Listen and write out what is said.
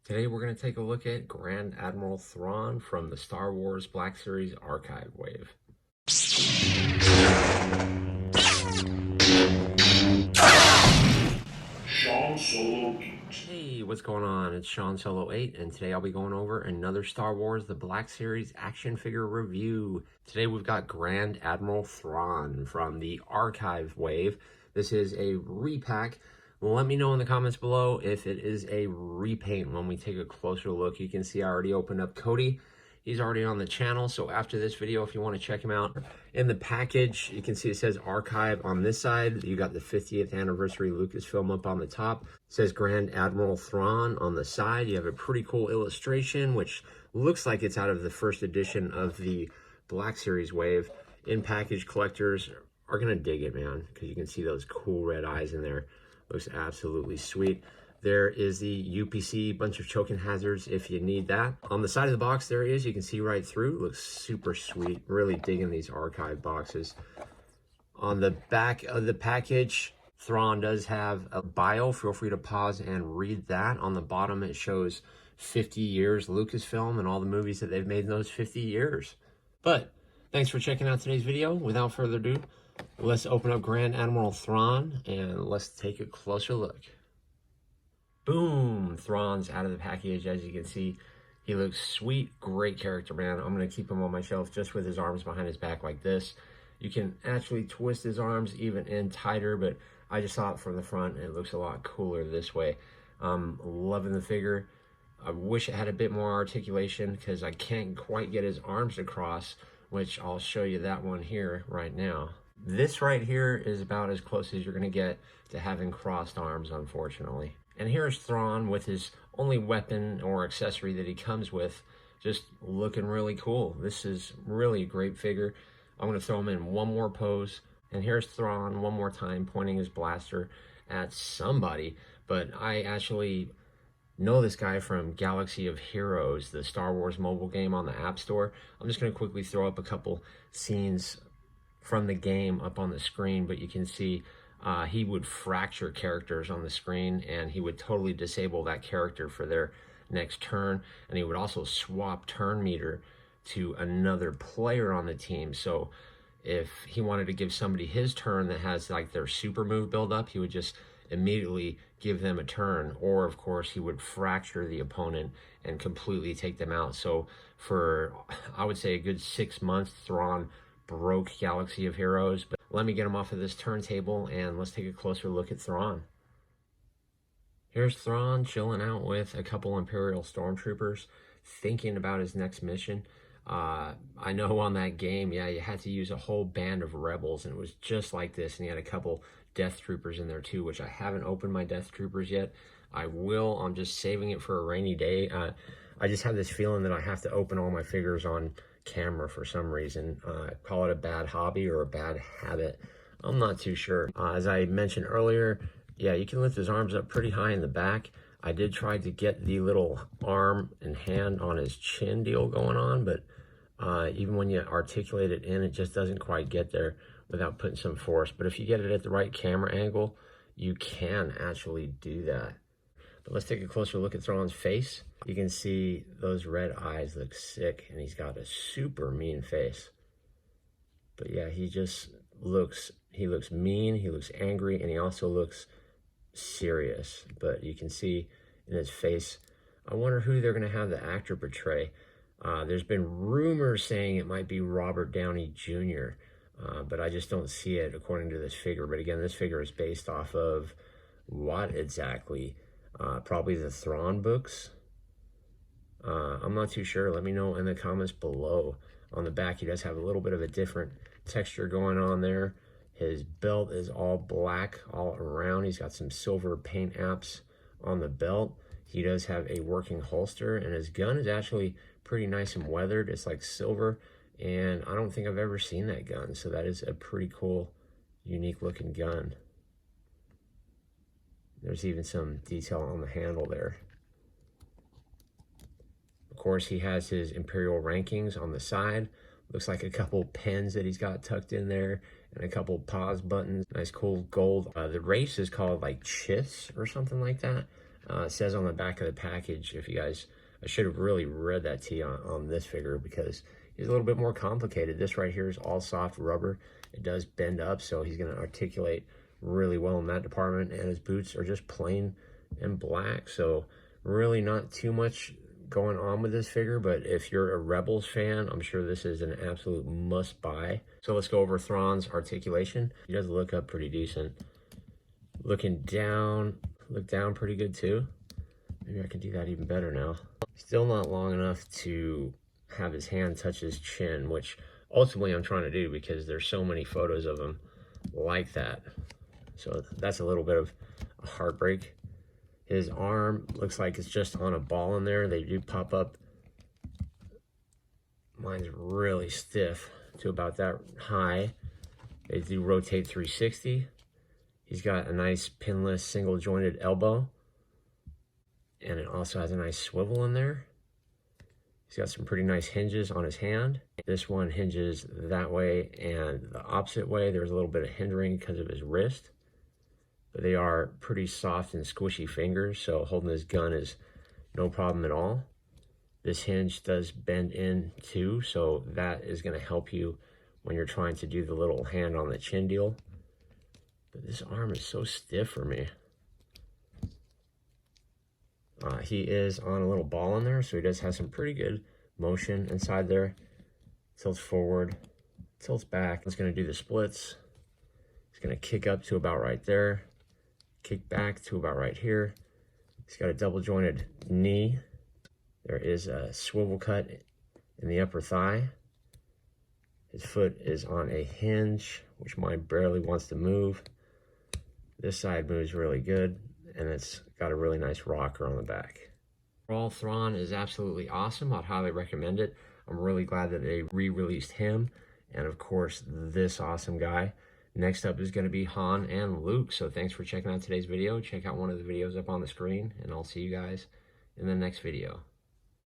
Today we're going to take a look at Grand Admiral Thrawn from the Star Wars Black Series Archive Wave. Sean Solo 8. Hey, what's going on? It's Sean Solo 8, and today I'll be going over another Star Wars The Black Series action figure review. Today we've got Grand Admiral Thrawn from the Archive Wave. This is a repack. Let me know in the comments below if it is a repaint. When we take a closer look, you can see I already opened up Cody. He's already on the channel, so after this video, if you want to check him out, in the package, you can see it says Archive on this side. You got the 50th anniversary Lucasfilm up on the top. It says Grand Admiral Thrawn on the side. You have a pretty cool illustration, which looks like it's out of the first edition of the Black Series Wave. In-package collectors are going to dig it, man, because you can see those cool red eyes in there. Looks absolutely sweet. There is the UPC bunch of choking hazards if you need that. On the side of the box, there he is. You can see right through. Looks super sweet. Really digging these archive boxes. On the back of the package, Thrawn does have a bio. Feel free to pause and read that. On the bottom, it shows 50 years Lucasfilm and all the movies that they've made in those 50 years. But thanks for checking out today's video. Without further ado, let's open up Grand Admiral Thrawn and let's take a closer look. Boom! Thrawn's out of the package. As you can see, he looks sweet. Great character, man. I'm going to keep him on my shelf just with his arms behind his back like this. You can actually twist his arms even in tighter, but I just saw it from the front and it looks a lot cooler this way. Loving the figure. I wish it had a bit more articulation because I can't quite get his arms across, which I'll show you that one here right now. This right here is about as close as you're going to get to having crossed arms, unfortunately. And here's Thrawn with his only weapon or accessory that he comes with, just looking really cool. This is really a great figure. I'm going to throw him in one more pose. And here's Thrawn one more time pointing his blaster at somebody. But I actually know this guy from Galaxy of Heroes, the Star Wars mobile game on the App Store. I'm just going to quickly throw up a couple scenes from the game up on the screen, but you can see he would fracture characters on the screen and he would totally disable that character for their next turn, and he would also swap turn meter to another player on the team. So if he wanted to give somebody his turn that has like their super move build up, he would just immediately give them a turn, or of course he would fracture the opponent and completely take them out. So for, I would say, a good 6 months, Thrawn broke Galaxy of Heroes. But let me get him off of this turntable and let's take a closer look at Thrawn. Here's Thrawn chilling out with a couple Imperial stormtroopers, thinking about his next mission. I know on that game, yeah, you had to use a whole band of rebels, and it was just like this, and he had a couple Death Troopers in there too, which I haven't opened my Death Troopers yet. I will. I'm just saving it for a rainy day. I just have this feeling that I have to open all my figures on camera for some reason. Call it a bad hobby or a bad habit. I'm not too sure. As I mentioned earlier, yeah, you can lift his arms up pretty high in the back. I did try to get the little arm and hand on his chin deal going on, but even when you articulate it in, it just doesn't quite get there without putting some force. But if you get it at the right camera angle, you can actually do that. But let's take a closer look at Thrawn's face. You can see those red eyes look sick, and he's got a super mean face. But yeah, he just looks mean, he looks angry, and he also looks serious. But you can see in his face, I wonder who they're going to have the actor portray. There's been rumors saying it might be Robert Downey Jr., but I just don't see it according to this figure. But again, this figure is based off of what exactly? Probably the Thrawn books. I'm not too sure. Let me know in the comments below. On the back, he does have a little bit of a different texture going on there. His belt is all black all around. He's got some silver paint apps on the belt. He does have a working holster, and his gun is actually pretty nice and weathered. It's like silver, and I don't think I've ever seen that gun. So that is a pretty cool, unique looking gun. There's even some detail on the handle there. Of course, he has his Imperial rankings on the side. Looks like a couple pens that he's got tucked in there and a couple pause buttons. Nice cool gold. The race is called like Chiss or something like that. It says on the back of the package, if you guys, I should have really read that to you on this figure because he's a little bit more complicated. This right here is all soft rubber. It does bend up, so he's going to articulate really well in that department, and his boots are just plain and black, so really not too much going on with this figure. But if you're a Rebels fan, I'm sure this is an absolute must buy. So let's go over Thrawn's articulation. He does look up pretty decent. Looking down, look down pretty good too. Maybe I can do that even better now. Still not long enough to have his hand touch his chin, which ultimately I'm trying to do because there's so many photos of him like that. So that's a little bit of a heartbreak. His arm looks like it's just on a ball in there. They do pop up. Mine's really stiff to about that high. They do rotate 360. He's got a nice pinless single jointed elbow. And it also has a nice swivel in there. He's got some pretty nice hinges on his hand. This one hinges that way and the opposite way. There's a little bit of hindering because of his wrist. But they are pretty soft and squishy fingers, so holding this gun is no problem at all. This hinge does bend in too, so that is going to help you when you're trying to do the little hand on the chin deal. But this arm is so stiff for me. He is on a little ball in there, so he does have some pretty good motion inside there. Tilts forward, tilts back. It's going to do the splits. It's going to kick up to about right there. Kick back to about right here. He's got a double jointed knee. There is a swivel cut in the upper thigh. His foot is on a hinge, which mine barely wants to move. This side moves really good, and it's got a really nice rocker on the back. Admiral Thrawn is absolutely awesome. I'd highly recommend it. I'm really glad that they re-released him, and of course this awesome guy. Next up is going to be Han and Luke. So thanks for checking out today's video. Check out one of the videos up on the screen, and I'll see you guys in the next video.